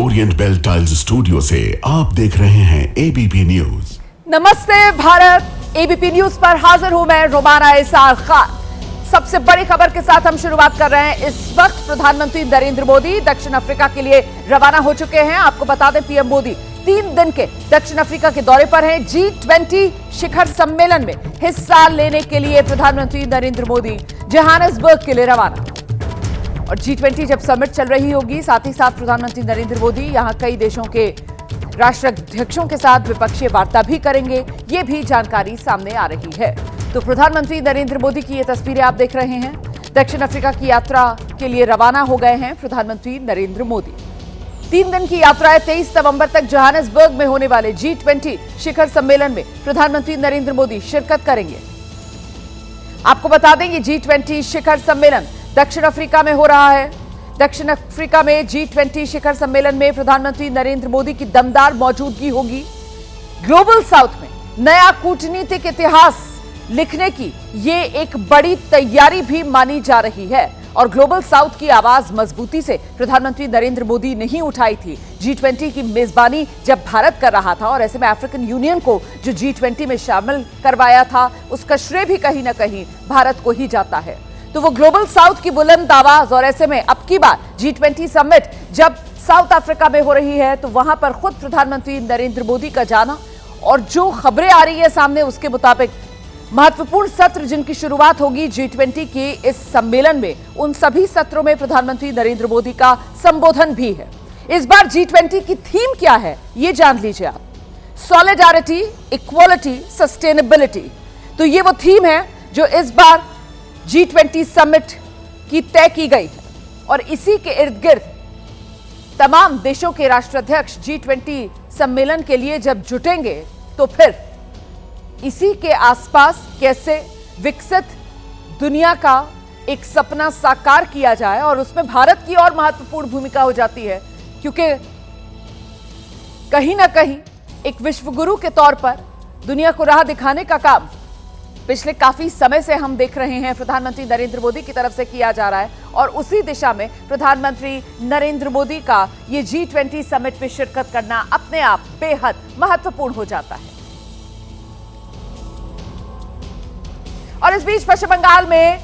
Orient bell tiles studio से आप देख रहे हैं एबीपी न्यूज। नमस्ते भारत, एबीपी न्यूज पर हाजिर हूं मैं रोमाना इसार खान। सबसे बड़ी खबर के साथ हम शुरुआत कर रहे हैं। इस वक्त प्रधानमंत्री नरेंद्र मोदी दक्षिण अफ्रीका के लिए रवाना हो चुके हैं। आपको बता दें, पीएम मोदी 3 दिन के दक्षिण अफ्रीका के दौरे पर हैं। G20 शिखर सम्मेलन में हिस्सा लेने के लिए प्रधानमंत्री नरेंद्र मोदी जोहानिसबर्ग के लिए रवाना। और G20 जब समिट चल रही होगी, साथ ही साथ प्रधानमंत्री नरेंद्र मोदी यहां कई देशों के राष्ट्राध्यक्षों के साथ द्विपक्षीय वार्ता भी करेंगे, ये भी जानकारी सामने आ रही है। तो प्रधानमंत्री नरेंद्र मोदी की ये तस्वीरें आप देख रहे हैं। दक्षिण अफ्रीका की यात्रा के लिए रवाना हो गए हैं प्रधानमंत्री नरेंद्र मोदी। 3 दिन की यात्रा है। 23 नवंबर तक जोहानिसबर्ग में होने वाले G20 शिखर सम्मेलन में प्रधानमंत्री नरेंद्र मोदी शिरकत करेंगे। आपको बता दें, ये G20 शिखर सम्मेलन दक्षिण अफ्रीका में हो रहा है। दक्षिण अफ्रीका में G20 शिखर सम्मेलन में प्रधानमंत्री नरेंद्र मोदी की दमदार मौजूदगी होगी। ग्लोबल साउथ में नया कूटनीतिक इतिहास लिखने की ये एक बड़ी तैयारी भी मानी जा रही है। और ग्लोबल साउथ की आवाज मजबूती से प्रधानमंत्री नरेंद्र मोदी ने ही उठाई थी। G20 की मेजबानी जब भारत कर रहा था, और ऐसे में अफ्रीकन यूनियन को जो G20 में शामिल करवाया था, उसका श्रेय भी कहीं ना कहीं भारत को ही जाता है। तो वो ग्लोबल साउथ की बुलंद आवाज, और ऐसे में अब की बार G20 समिट जब साउथ अफ्रीका में हो रही है, तो वहां पर खुद प्रधानमंत्री नरेंद्र मोदी का जाना, और जो खबरें आ रही है सामने, उसके मुताबिक महत्वपूर्ण सत्र जिनकी शुरुआत होगी G20 के इस सम्मेलन में, उन सभी सत्रों में प्रधानमंत्री नरेंद्र मोदी का संबोधन भी है। इस बार G20 की थीम क्या है, ये जान लीजिए आप। Solidarity, equality, sustainability. तो ये वो थीम है जो इस बार G20 समिट की तय की गई है। और इसी के इर्द गिर्द तमाम देशों के राष्ट्राध्यक्ष G20 सम्मेलन के लिए जब जुटेंगे, तो फिर इसी के आसपास कैसे विकसित दुनिया का एक सपना साकार किया जाए, और उसमें भारत की और महत्वपूर्ण भूमिका हो जाती है, क्योंकि कहीं ना कहीं एक विश्वगुरु के तौर पर दुनिया को राह दिखाने का काम पिछले काफी समय से हम देख रहे हैं प्रधानमंत्री नरेंद्र मोदी की तरफ से किया जा रहा है। और उसी दिशा में प्रधानमंत्री नरेंद्र मोदी का ये G20 समिट में शिरकत करना अपने आप बेहद महत्वपूर्ण हो जाता है। और इस बीच पश्चिम बंगाल में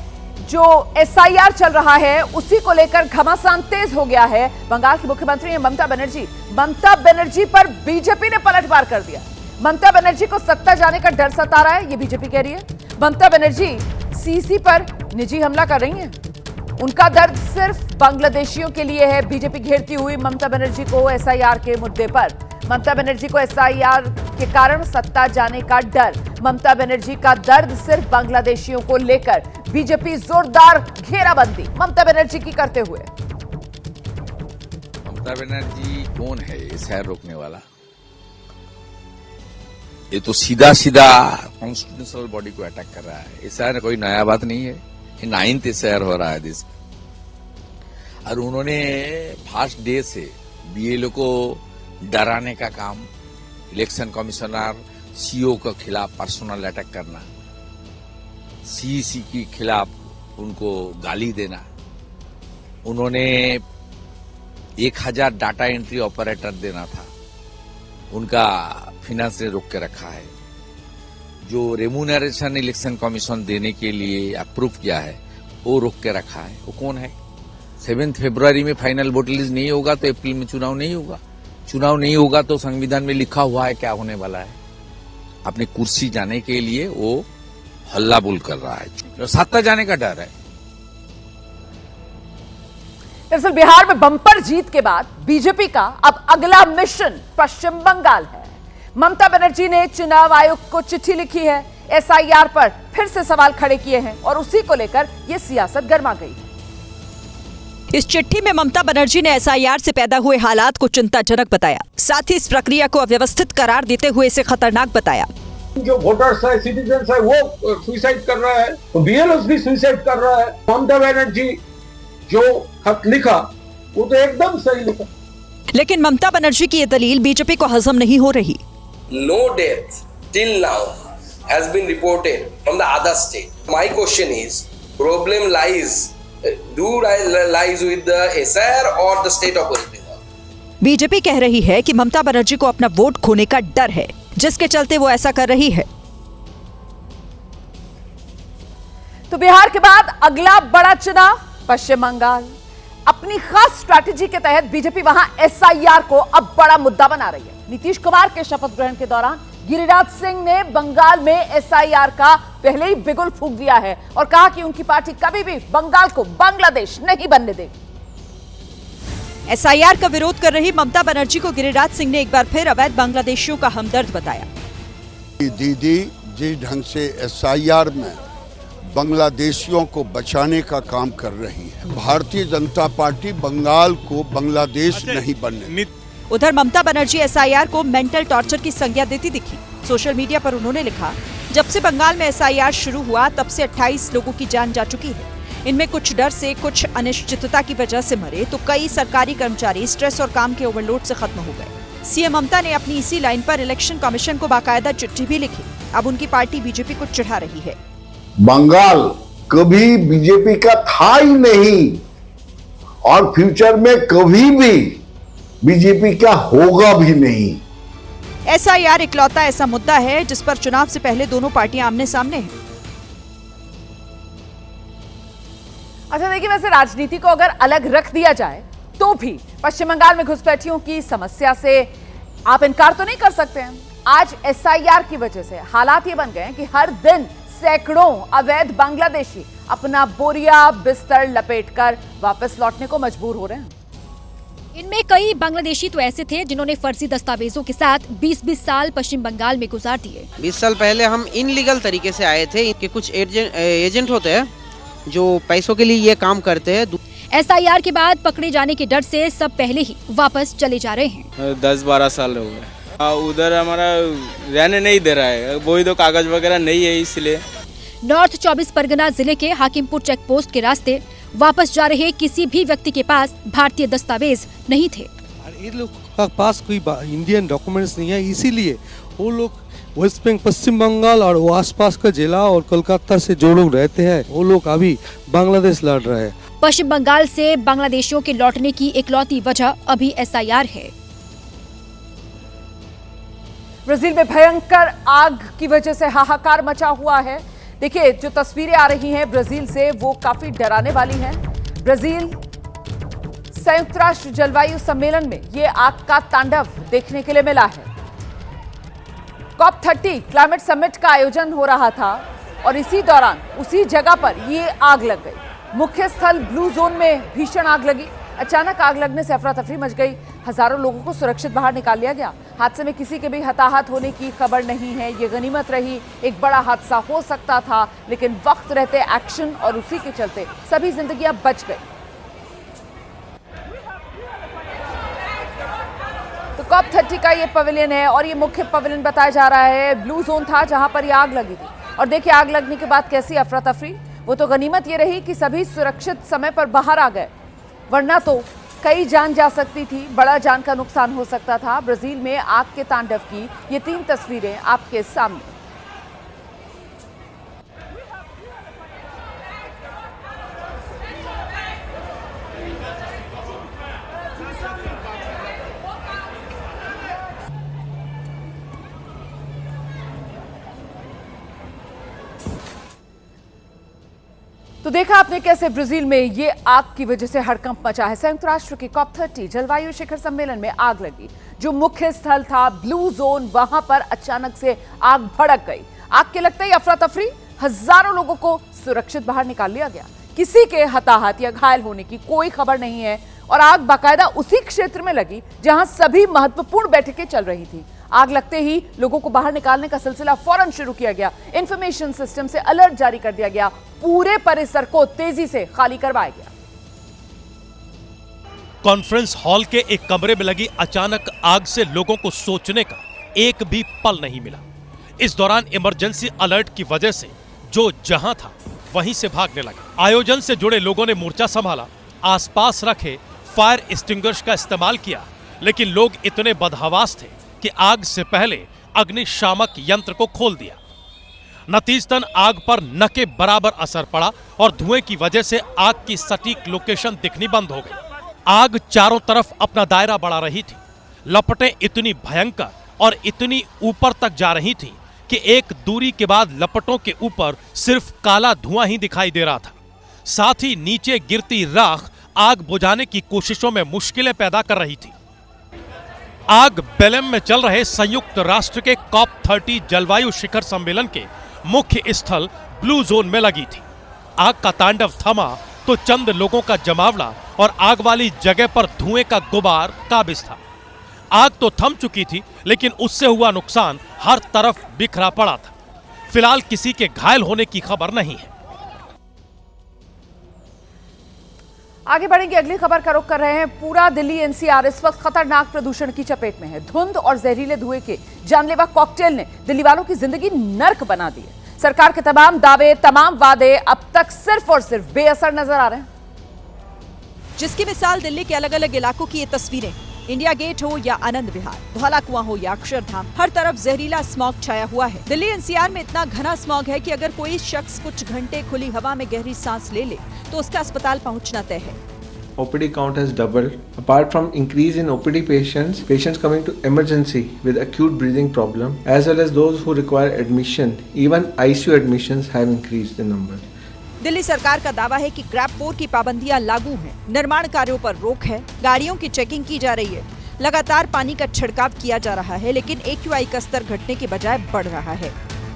जो SIR चल रहा है, उसी को लेकर घमासान तेज हो गया है। बंगाल की मुख्यमंत्री ममता बनर्जी पर बीजेपी ने पलटवार कर दिया। ममता बनर्जी को सत्ता जाने का डर सता रहा है, ये बीजेपी कह रही है। ममता बनर्जी सीसी पर निजी हमला कर रही हैं। उनका दर्द सिर्फ बांग्लादेशियों के लिए है। बीजेपी घेरती हुई ममता बनर्जी को SIR के मुद्दे पर। ममता बनर्जी को SIR के कारण सत्ता जाने का डर। ममता बनर्जी का दर्द सिर्फ बांग्लादेशियों को लेकर। बीजेपी जोरदार घेराबंदी ममता बनर्जी की करते हुए। ममता बनर्जी कौन है SIR रोकने वाला? ये तो सीधा सीधा कॉन्स्टिट्यूशनल बॉडी को अटैक कर रहा है। SIR कोई नया बात नहीं है, ये 9th SIR हो रहा है देश। और उन्होंने फर्स्ट डे से BLO को डराने का काम, इलेक्शन कमिश्नर CO के खिलाफ पर्सनल अटैक करना, CEC के खिलाफ उनको गाली देना। उन्होंने 1000 डाटा एंट्री ऑपरेटर देना था, उनका फिनांस ने रोक के रखा है। जो रेम्यूनरेशन इलेक्शन कमीशन देने के लिए अप्रूव किया है, वो रोक के रखा है। वो कौन है? 7 फरवरी में फाइनल वोट लिस्ट नहीं होगा तो अप्रैल में चुनाव नहीं होगा। चुनाव नहीं होगा तो संविधान में लिखा हुआ है क्या होने वाला है। अपनी कुर्सी जाने के लिए वो हल्ला बोल कर रहा है, सत्ता जाने का डर है। दरअसल बिहार में बम्पर जीत के बाद बीजेपी का अब अगला मिशन पश्चिम बंगाल है। ममता बनर्जी ने चुनाव आयोग को चिट्ठी लिखी है, SIR पर फिर से सवाल खड़े किए हैं, और उसी को लेकर यह सियासत गर्मा गई है। इस चिट्ठी में ममता बनर्जी ने SIR से पैदा हुए हालात को चिंताजनक बताया। साथ ही इस प्रक्रिया को अव्यवस्थित करार देते हुए इसे खतरनाक बताया। जो वोटर्स है, सिटीजन्स है, वो सुसाइड कर रहा है, तो BLOs भी सुसाइड कर रहा है। ममता बनर्जी जो खत लिखा वो तो एकदम सही लिखा। लेकिन ममता बनर्जी की ये दलील बीजेपी को हजम नहीं हो रही। No death till now has been reported from the other state. My question is, problem lies with the SIR or the state of origin? BJP कह रही है कि ममता बनर्जी को अपना वोट खोने का डर है, जिसके चलते वो ऐसा कर रही है। तो बिहार के बाद अगला बड़ा चुनाव पश्चिम बंगाल। अपनी खास स्ट्रैटेजी के तहत बीजेपी वहां एसआईआर को अब बड़ा मुद्दा बना रही है। नीतीश कुमार के शपथ ग्रहण के दौरान गिरिराज सिंह ने बंगाल में एसआईआर का पहले ही बिगुल फूंक दिया है और कहा कि उनकी पार्टी कभी भी बंगाल को बांग्लादेश नहीं बनने देगी। एसआईआर का विरोध कर रही ममता बनर्जी को गिरिराज सिंह ने एक बार फिर अवैध बांग्लादेशियों का हमदर्द बताया। दीदी जिस ढंग से एसआईआर में बांग्लादेशियों को बचाने का काम कर रही है, भारतीय जनता पार्टी बंगाल को बांग्लादेश नहीं बनने। उधर ममता बनर्जी एसआईआर को मेंटल टॉर्चर की संज्ञा देती दिखी। सोशल मीडिया पर उन्होंने लिखा, जब से बंगाल में एसआईआर शुरू हुआ तब से 28 लोगों की जान जा चुकी है। इनमें कुछ डर से, कुछ अनिश्चितता की वजह से मरे, तो कई सरकारी कर्मचारी स्ट्रेस और काम के ओवरलोड से खत्म हो गए। सीएम ममता ने अपनी इसी लाइन पर इलेक्शन कमीशन को बाकायदा चिट्ठी भी लिखी। अब उनकी पार्टी बीजेपी को चिढ़ा रही है। बंगाल कभी बीजेपी का था ही नहीं और फ्यूचर में कभी भी बीजेपी का होगा भी नहीं। एसआईआर इकलौता ऐसा मुद्दा है जिस पर चुनाव से पहले दोनों पार्टियां आमने सामने हैं। अच्छा देखिए, वैसे राजनीति को अगर अलग रख दिया जाए तो भी पश्चिम बंगाल में घुसपैठियों की समस्या से आप इनकार तो नहीं कर सकते हैं। आज एसआईआर की वजह से हालात ये बन गए हैं कि हर दिन सैकड़ों अवैध बांग्लादेशी अपना बोरिया बिस्तर लपेटकर वापस लौटने को मजबूर हो रहे हैं। इनमें कई बांग्लादेशी तो ऐसे थे जिन्होंने फर्जी दस्तावेजों के साथ 20-20 साल पश्चिम बंगाल में गुजार दिए। 20 साल पहले हम इनलीगल तरीके से आए थे। इनके कुछ एजेंट होते हैं जो पैसों के लिए ये काम करते हैं। एसआईआर के बाद पकड़े जाने के डर से सब पहले ही वापस चले जा रहे हैं। 10-12 साल हो गए। उधर हमारा रहने नहीं दे रहा है, वही तो कागज वगैरह नहीं है, इसलिए। नॉर्थ 24 परगना जिले के हाकिमपुर चेक पोस्ट के रास्ते वापस जा रहे किसी भी व्यक्ति के पास भारतीय दस्तावेज नहीं थे। ये लोग का पास कोई इंडियन डॉक्यूमेंट्स नहीं है, इसीलिए वो लोग वेस्ट बंगाल, पश्चिम बंगाल और वो आसपास का जिला और कोलकाता से जो लोग रहते हैं वो लोग अभी बांग्लादेश लड़ रहे हैं। पश्चिम बंगाल से बांग्लादेशियों के लौटने की इकलौती वजह अभी एसआईआर है। ब्राजील में भयंकर आग की वजह से हाहाकार मचा हुआ है। देखिए, जो तस्वीरें आ रही हैं ब्राजील से वो काफी डराने वाली हैं। ब्राजील संयुक्त राष्ट्र जलवायु सम्मेलन में ये आग का तांडव देखने के लिए मिला है। COP30 क्लाइमेट समिट का आयोजन हो रहा था और इसी दौरान उसी जगह पर ये आग लग गई। मुख्य स्थल ब्लू जोन में भीषण आग लगी। अचानक आग लगने से अफरा तफरी मच गई। हजारों लोगों को सुरक्षित बाहर निकाल लिया गया। हादसे में किसी के भी हताहत होने की खबर नहीं है। ये गनीमत रही। एक बड़ा हादसा हो सकता था, लेकिन वक्त रहते एक्शन और उसी के चलते सभी जिंदगियां बच गई। तो COP30 का ये पवेलियन है और ये मुख्य पवेलियन बताया जा रहा है। ब्लू जोन था जहां पर ये आग लगी थी और देखिए आग लगने के बाद कैसी अफरा तफरी। वो तो गनीमत ये रही कि सभी सुरक्षित समय पर बाहर आ गए, वरना तो कई जान जा सकती थी, बड़ा जान का नुकसान हो सकता था। ब्राजील में आग के तांडव की ये 3 तस्वीरें आपके सामने। तो देखा आपने कैसे ब्राजील में ये आग की वजह से हड़कंप मचा है। संयुक्त राष्ट्र के COP30 जलवायु शिखर सम्मेलन में आग लगी। जो मुख्य स्थल था ब्लू जोन, वहां पर अचानक से आग भड़क गई। आग के लगते ही अफरा तफरी, हजारों लोगों को सुरक्षित बाहर निकाल लिया गया। किसी के हताहत या घायल होने की कोई खबर नहीं है और आग बाकायदा उसी क्षेत्र में लगी जहां सभी महत्वपूर्ण बैठकें चल रही थी। आग लगते ही लोगों को बाहर निकालने का सिलसिला फौरन शुरू किया गया। इंफॉर्मेशन सिस्टम से अलर्ट जारी कर दिया गया। पूरे परिसर को तेजी से खाली करवाया गया। कॉन्फ्रेंस हॉल के एक कमरे में लगी अचानक आग से लोगों को सोचने का एक भी पल नहीं मिला। इस दौरान इमरजेंसी अलर्ट की वजह से जो जहां था वहीं से भागने लगे। आयोजन से जुड़े लोगों ने मोर्चा संभाला, आसपास रखे फायर एक्सटिंग्विशर का इस्तेमाल किया, लेकिन लोग इतने बदहवास थे कि आग से पहले अग्निशामक यंत्र को खोल दिया। नतीजतन आग पर न के बराबर असर पड़ा और धुएं की वजह से आग की सटीक लोकेशन दिखनी बंद हो गई। आग चारों तरफ अपना दायरा बढ़ा रही थी। लपटें इतनी भयंकर और इतनी ऊपर तक जा रही थीं कि एक दूरी के बाद लपटों के ऊपर सिर्फ काला धुआं ही दिखाई दे रहा था। साथ ही नीचे गिरती राख आग बुझाने की कोशिशों में मुश्किलें पैदा कर रही थी। आग बेलेम में चल रहे संयुक्त राष्ट्र के COP30 जलवायु शिखर सम्मेलन के मुख्य स्थल ब्लू जोन में लगी थी। आग का तांडव थमा तो चंद लोगों का जमावड़ा और आग वाली जगह पर धुएं का गुबार काबिज था। आग तो थम चुकी थी, लेकिन उससे हुआ नुकसान हर तरफ बिखरा पड़ा था। फिलहाल किसी के घायल होने की खबर नहीं है। आगे बढ़ेंगे, अगली खबर का रुख कर रहे हैं। पूरा दिल्ली एनसीआर इस वक्त खतरनाक प्रदूषण की चपेट में है। धुंध और जहरीले धुएं के जानलेवा कॉकटेल ने दिल्ली वालों की जिंदगी नर्क बना दी है। सरकार के तमाम दावे, तमाम वादे अब तक सिर्फ और सिर्फ बेअसर नजर आ रहे हैं। जिसकी मिसाल दिल्ली के अलग अलग इलाकों की ये तस्वीरें, इंडिया गेट हो या आनंद विहार, धौला कुआं हो या अक्षरधाम, हर तरफ जहरीला स्मॉग छाया हुआ है। दिल्ली एनसीआर में इतना घना स्मॉग है कि अगर कोई शख्स कुछ घंटे खुली हवा में गहरी सांस ले तो उसका अस्पताल पहुंचना तय है। OPD count has doubled. Apart from increase in OPD patients coming to emergency with acute breathing problem, as well as those who require admission, even ICU admissions have increased in number. Delhi सरकार का दावा है कि grab 4 की पाबंदियां लागू हैं, निर्माण कार्यों पर रोक है, गाड़ियों की चेकिंग की जा रही है, लगातार पानी का छिड़काव किया जा रहा है, लेकिन AQI का स्तर घटने के बजाय बढ़ रहा है।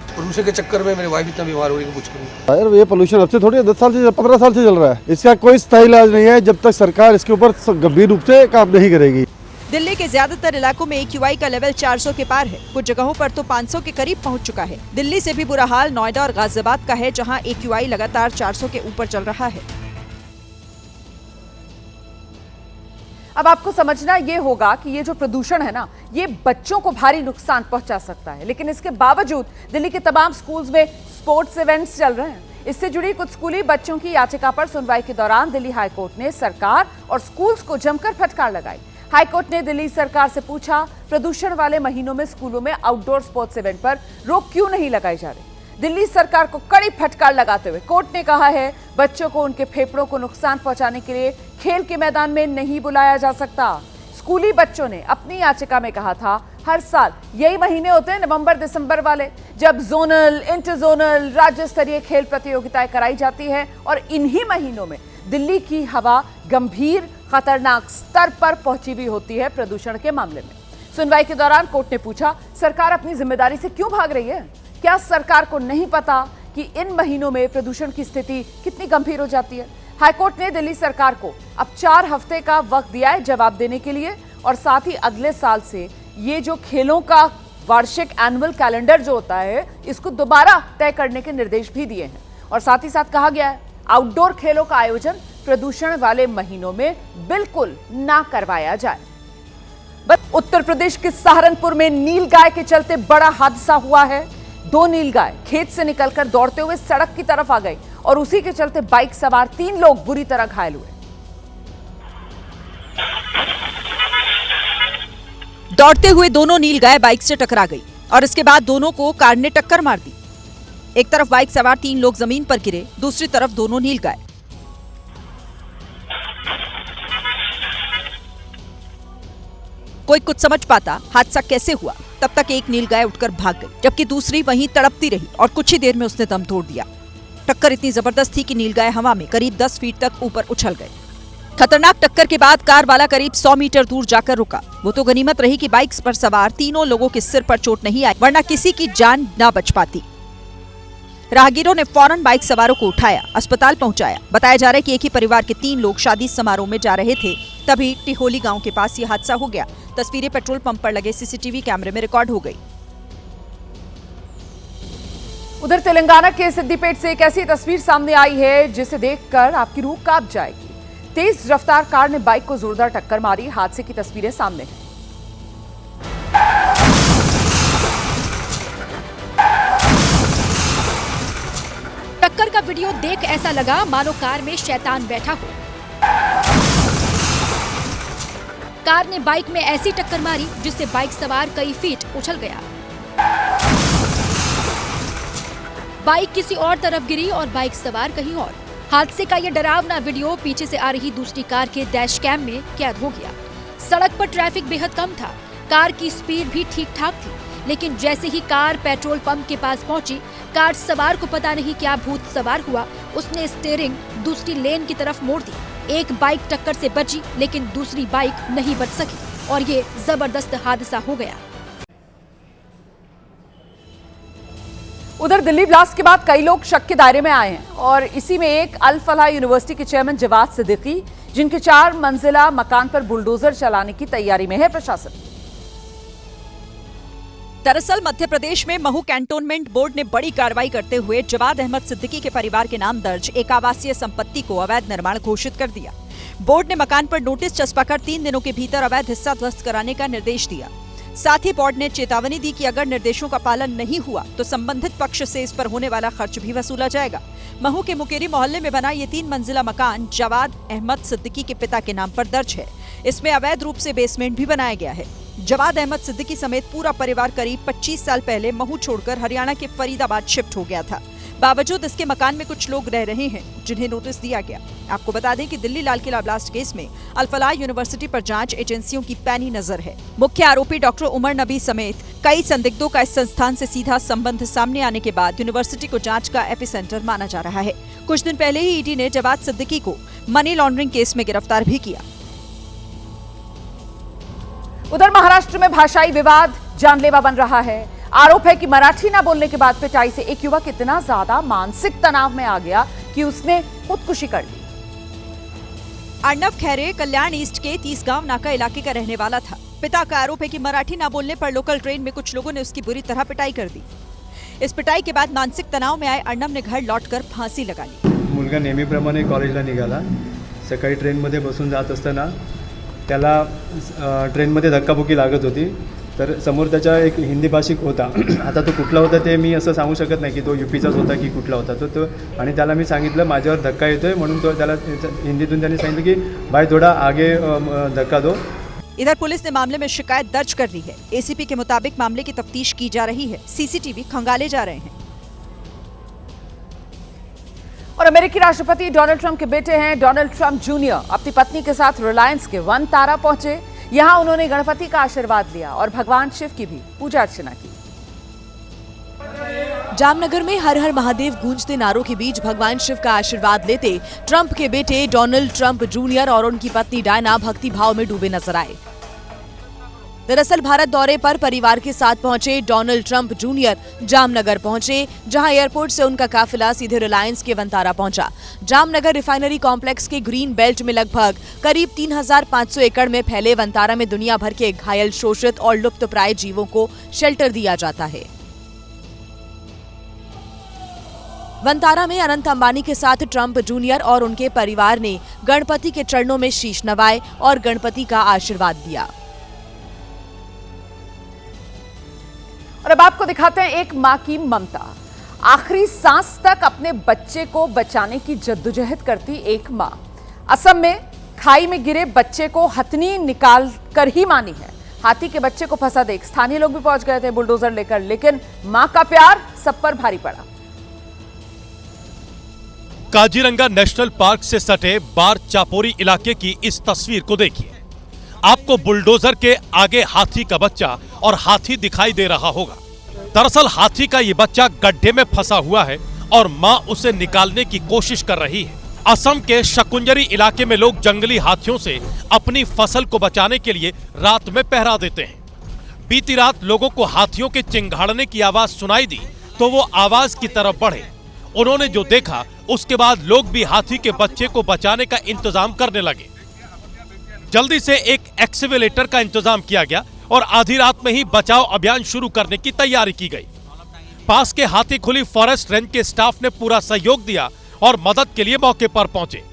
पोल्यूशन के चक्कर में मेरी वाइफ इतना बीमार हो रही है, कुछ करूं। यार ये पोल्यूशन अब से थोड़ी 10 साल से 15 साल से चल रहा है। इसका कोई स्थायी इलाज नहीं है जब तक सरकार इसके ऊपर गंभीर रूप से काम नहीं करेगी। दिल्ली के ज्यादातर इलाकों में AQI का लेवल 400 के पार है, कुछ जगहों पर तो 500 के करीब पहुंच चुका है। दिल्ली से भी बुरा हाल नोएडा और गाजियाबाद का है, जहां AQI लगातार 400 के ऊपर चल रहा है। अब आपको समझना ये होगा कि ये जो प्रदूषण है ना, ये बच्चों को भारी नुकसान पहुंचा सकता है, लेकिन इसके बावजूद दिल्ली के तमाम स्कूल्स में स्पोर्ट्स इवेंट्स चल रहे हैं। इससे जुड़ी कुछ स्कूली बच्चों की याचिका पर सुनवाई के दौरान दिल्ली हाईकोर्ट ने सरकार और स्कूल्स को जमकर फटकार लगाई। हाईकोर्ट ने दिल्ली सरकार से पूछा, प्रदूषण वाले महीनों में स्कूलों में आउटडोर स्पोर्ट्स इवेंट पर रोक क्यों नहीं लगाई जा रही। दिल्ली सरकार को कड़ी फटकार लगाते हुए कोर्ट ने कहा है, बच्चों को उनके फेफड़ों को नुकसान पहुंचाने के लिए खेल के मैदान में नहीं बुलाया जा सकता। स्कूली बच्चों ने अपनी याचिका में कहा था, हर साल यही महीने होते हैं नवंबर दिसंबर वाले, जब जोनल, इंटर जोनल, राज्य स्तरीय खेल प्रतियोगिताएं कराई जाती है, और इन्हीं महीनों में दिल्ली की हवा गंभीर खतरनाक स्तर पर पहुंची हुई होती है प्रदूषण के मामले में। सुनवाई के दौरान कोर्ट ने पूछा, सरकार अपनी जिम्मेदारी से क्यों भाग रही है? क्या सरकार को नहीं पता कि इन महीनों में प्रदूषण की स्थिति कितनी गंभीर हो जाती है? हाईकोर्ट ने दिल्ली सरकार को अब 4 हफ्ते का वक्त दिया है जवाब देने के लिए, और साथ ही अगले साल से ये जो खेलों का वार्षिक एनुअल कैलेंडर जो होता है, इसको दोबारा तय करने के निर्देश भी दिए हैं। और साथ ही साथ कहा गया है, आउटडोर खेलों का आयोजन प्रदूषण वाले महीनों में बिल्कुल ना करवाया जाए। उत्तर प्रदेश के सहारनपुर में नीलगाय के चलते बड़ा हादसा हुआ है। 2 नीलगाय खेत से निकलकर दौड़ते हुए सड़क की तरफ आ गई, और उसी के चलते बाइक सवार 3 लोग बुरी तरह घायल हुए। दौड़ते हुए दोनों नीलगाय बाइक से टकरा गई, और इसके बाद दोनों को कार ने टक्कर मार दी। एक तरफ बाइक सवार 3 लोग जमीन पर गिरे, दूसरी तरफ दोनों नीलगाय। कोई कुछ समझ पाता हादसा कैसे हुआ। तब तक एक नीलगाय उठकर भाग गई, जबकि दूसरी वहीं तड़पती रही, और कुछ ही देर में उसने दम तोड़ दिया। टक्कर इतनी जबरदस्त थी कि नीलगाय हवा में करीब 10 फीट तक ऊपर उछल गए। खतरनाक टक्कर के बाद कार वाला करीब 100 मीटर दूर जाकर रुका। वो तो गनीमत रही कि बाइक पर सवार तीनों लोगों के सिर पर चोट नहीं आई, वरना किसी की जान ना बच पाती। राहगीरों ने फौरन बाइक सवारों को उठाया, अस्पताल पहुंचाया। बताया जा रहा है कि एक ही परिवार के 3 लोग शादी समारोह में जा रहे थे, तभी टिहोली गांव के पास ये हादसा हो गया। तस्वीरें पेट्रोल पंप पर लगे CCTV कैमरे में रिकॉर्ड हो गई। उधर तेलंगाना के सिद्दीपेट से एक ऐसी तस्वीर सामने आई है जिसे देखकर आपकी रूह कांप जाएगी। तेज रफ्तार कार ने बाइक को जोरदार टक्कर मारी। हादसे की तस्वीरें सामने हैं। टक्कर का वीडियो देख ऐसा लगा मानो कार में शैतान बैठा हो। कार ने बाइक में ऐसी टक्कर मारी जिससे बाइक सवार कई फीट उछल गया। बाइक किसी और तरफ गिरी और बाइक सवार कहीं और। हादसे का यह डरावना वीडियो पीछे से आ रही दूसरी कार के डैश कैम में कैद हो गया। सड़क पर ट्रैफिक बेहद कम था, कार की स्पीड भी ठीक ठाक थी, लेकिन जैसे ही कार पेट्रोल पंप के पास पहुंची, कार सवार को पता नहीं क्या भूत सवार हुआ, उसने स्टीयरिंग दूसरी लेन की तरफ मोड़ दी। एक बाइक टक्कर से बची, लेकिन दूसरी बाइक नहीं बच सकी और ये जबरदस्त हादसा हो गया। उधर दिल्ली ब्लास्ट के बाद कई लोग शक के दायरे में आए हैं और इसी में एक अल फलाह यूनिवर्सिटी के चेयरमैन जवाद सिद्दीकी, जिनके 4 मंजिला मकान पर बुलडोजर चलाने की तैयारी में है प्रशासन। दरअसल मध्य प्रदेश में महू कैंटोनमेंट बोर्ड ने बड़ी कार्रवाई करते हुए जवाद अहमद सिद्दीकी के परिवार के नाम दर्ज एक आवासीय संपत्ति को अवैध निर्माण घोषित कर दिया। बोर्ड ने मकान पर नोटिस चस्पाकर 3 दिनों के भीतर अवैध हिस्सा ध्वस्त कराने का निर्देश दिया। साथ ही बोर्ड ने चेतावनी दी कि अगर निर्देशों का पालन नहीं हुआ तो संबंधित पक्ष से इस पर होने वाला खर्च भी वसूला जाएगा। महू के मुकेरी मोहल्ले में बना ये 3 मंजिला मकान जवाद अहमद सिद्दीकी के पिता के नाम पर दर्ज है। इसमें अवैध रूप से बेसमेंट भी बनाया गया है। जवाद अहमद सिद्दीकी समेत पूरा परिवार करीब 25 साल पहले महू छोड़कर हरियाणा के फरीदाबाद शिफ्ट हो गया था। बावजूद इसके मकान में कुछ लोग रह रहे हैं जिन्हें नोटिस दिया गया। आपको बता दें कि दिल्ली लाल किला ब्लास्ट केस में अल फलाह यूनिवर्सिटी पर जांच एजेंसियों की पैनी नजर है। मुख्य आरोपी डॉक्टर उमर नबी समेत कई संदिग्धों का इस संस्थान से सीधा संबंध सामने आने के बाद यूनिवर्सिटी को जांच का एपिसेंटर माना जा रहा है। कुछ दिन पहले ही ईडी ने जवाद सिद्दीकी को मनी लॉन्ड्रिंग केस में गिरफ्तार भी किया। उधर महाराष्ट्र में भाषाई विवाद जानलेवा बन रहा है। आरोप है कि मराठी ना बोलने के बाद पिटाई से एक युवक इतना ज्यादा मानसिक तनाव में आ गया कि उसने खुदकुशी कर ली। अर्णव खैरे कल्याण ईस्ट के 30 गांव नाका इलाके का रहने वाला था। पिता का आरोप है कि मराठी ना बोलने पर लोकल ट्रेन में कुछ लोगों ने उसकी बुरी तरह पिटाई कर दी। इस पिटाई के बाद मानसिक तनाव में आए अर्णव ने घर लौटकर फांसी लगा ली। मुलगा नेहमीप्रमाणे कॉलेजला निघाला। सकाळी ट्रेनमध्ये बसून जात असताना त्याला ट्रेनमध्ये धक्काबुक्की लागत होती। तर समोर त्याचा एक हिंदी भाषिक होता। आता तो कुठला होता ते मी असं सांगू शकत नाही की तो यूपीचाच होता की कुठला होता तो आणि त्याला मी सांगितलं माझ्यावर धक्का येतोय म्हणून तो त्याला हिंदीतून त्यांनी सांगितलं की भाई थोड़ा आगे धक्का दो। इधर पुलिस ने मामले में शिकायत दर्ज कर ली है। एसीपी के मुताबिक मामले की तफ्तीश की जा रही है। सीसीटीवी खंगाले जा रहे हैं। और अमेरिकी राष्ट्रपति डोनाल्ड ट्रंप के बेटे हैं डोनाल्ड ट्रंप जूनियर अपनी पत्नी के साथ रिलायंस के वन तारा पहुंचे। यहां उन्होंने गणपति का आशीर्वाद लिया और भगवान शिव की भी पूजा अर्चना की। जामनगर में हर हर महादेव गूंजते नारों के बीच भगवान शिव का आशीर्वाद लेते ट्रंप के बेटे डोनाल्ड ट्रंप जूनियर और उनकी पत्नी डायना भक्ति भाव में डूबे नजर आए। दरअसल भारत दौरे पर परिवार के साथ पहुंचे डोनाल्ड ट्रंप जूनियर जामनगर पहुंचे, जहां एयरपोर्ट से उनका काफिला सीधे रिलायंस के वनतारा पहुंचा। जामनगर रिफाइनरी कॉम्प्लेक्स के ग्रीन बेल्ट में लगभग करीब 3500 एकड़ में फैले वनतारा में दुनिया भर के घायल, शोषित और लुप्तप्राय जीवों को शेल्टर दिया जाता है। वनतारा में अनंत अंबानी के साथ ट्रंप जूनियर और उनके परिवार ने गणपति के चरणों में शीश नवाए और गणपति का आशीर्वाद दिया। और अब आपको दिखाते हैं एक मां की ममता। आखिरी सांस तक अपने बच्चे को बचाने की जद्दोजहद करती एक मां। असम में खाई में गिरे बच्चे को हथनी निकाल कर ही मानी है। हाथी के बच्चे को फंसा देख स्थानीय लोग भी पहुंच गए थे बुलडोजर लेकर, लेकिन मां का प्यार सब पर भारी पड़ा। काजीरंगा नेशनल पार्क से सटे बार चापोरी इलाके की इस तस्वीर को देखिए। आपको बुलडोजर के आगे हाथी का बच्चा और हाथी दिखाई दे रहा होगा। दरअसल हाथी का ये बच्चा गड्ढे में फंसा हुआ है और मां उसे निकालने की कोशिश कर रही है। असम के शकुंजरी इलाके में लोग जंगली हाथियों से अपनी फसल को बचाने के लिए रात में पहरा देते हैं। बीती रात लोगों को हाथियों के चिंघाड़ने की आवाज सुनाई दी तो वो आवाज की तरफ बढ़े। उन्होंने जो देखा उसके बाद लोग भी हाथी के बच्चे को बचाने का इंतजाम करने लगे। जल्दी से एक एक्सीवेलेटर का इंतजाम किया गया और आधी रात में ही बचाव अभियान शुरू करने की तैयारी की गई। पास के हाथी खुली फॉरेस्ट रेंज के स्टाफ ने पूरा सहयोग दिया और मदद के लिए मौके पर पहुंचे,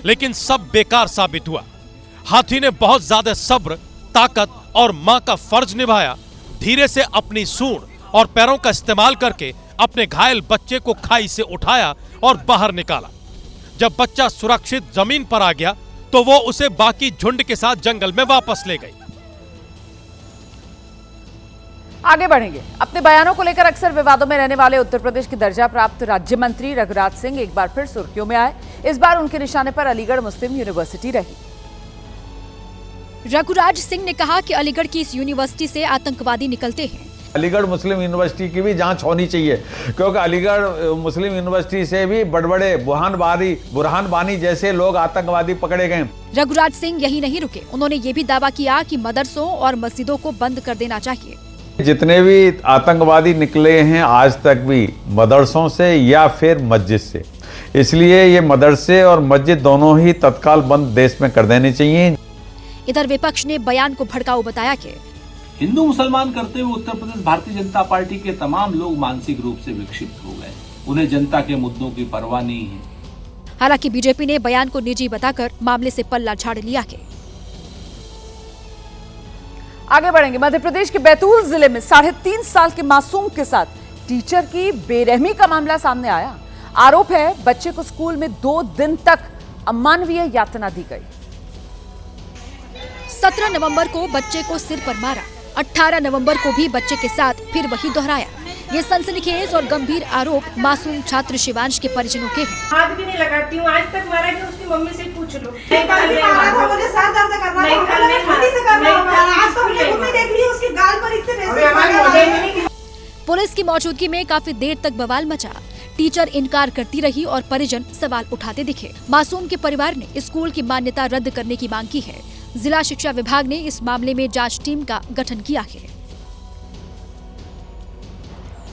लेकिन सब बेकार साबित हुआ। हाथी ने बहुत ज्यादा सब्र, ताकत और मां का फर्ज निभाया। धीरे से अपनी सूंड और पैरों का इस्तेमाल करके अपने घायल बच्चे को खाई से उठाया और बाहर निकाला। जब बच्चा सुरक्षित जमीन पर आ गया तो वो उसे बाकी झुंड के साथ जंगल में वापस ले गई। आगे बढ़ेंगे। अपने बयानों को लेकर अक्सर विवादों में रहने वाले उत्तर प्रदेश के दर्जा प्राप्त राज्य मंत्री रघुराज सिंह एक बार फिर सुर्खियों में आए। इस बार उनके निशाने पर अलीगढ़ मुस्लिम यूनिवर्सिटी रही। रघुराज सिंह ने कहा कि अलीगढ़ की इस यूनिवर्सिटी से आतंकवादी निकलते हैं। अलीगढ़ मुस्लिम यूनिवर्सिटी की भी जांच होनी चाहिए, क्योंकि अलीगढ़ मुस्लिम यूनिवर्सिटी से भी बड़े बुरहान बानी जैसे लोग आतंकवादी पकड़े गए। रघुराज सिंह यही नहीं रुके, उन्होंने ये भी दावा किया कि मदरसों और मस्जिदों को बंद कर देना चाहिए। जितने भी आतंकवादी निकले हैं आज तक भी मदरसों से या फिर मस्जिद से, इसलिए ये मदरसे और मस्जिद दोनों ही तत्काल बंद देश में कर देने चाहिए। इधर विपक्ष ने बयान को भड़काऊ बताया कि हिंदू मुसलमान करते हुए उत्तर प्रदेश भारतीय जनता पार्टी के तमाम लोग मानसिक रूप से विक्षिप्त हो गए, उन्हें जनता के मुद्दों की परवाह नहीं है। हालांकि बीजेपी ने बयान को निजी बताकर मामले से पल्ला झाड़ लिया कि आगे बढ़ेंगे। मध्य प्रदेश के बैतूल जिले में 3.5 साल के मासूम के साथ टीचर की बेरहमी का मामला सामने आया। आरोप है बच्चे को स्कूल में 2 दिन तक अमानवीय यातना दी गई। 17 नवंबर को बच्चे को सिर पर मारा, 18 नवंबर को भी बच्चे के साथ फिर वही दोहराया। ये सनसनीखेज और गंभीर आरोप मासूम छात्र शिवांश के परिजनों के हैं। हाथ भी नहीं लगाती हूँ, आज तक मारा कि उसकी मम्मी से पूछ लो। पुलिस की मौजूदगी में काफी देर तक बवाल मचा। टीचर इनकार करती रही और परिजन सवाल उठाते दिखे। मासूम के परिवार ने स्कूल की मान्यता रद्द करने की मांग की है। जिला शिक्षा विभाग ने इस मामले में जांच टीम का गठन किया है।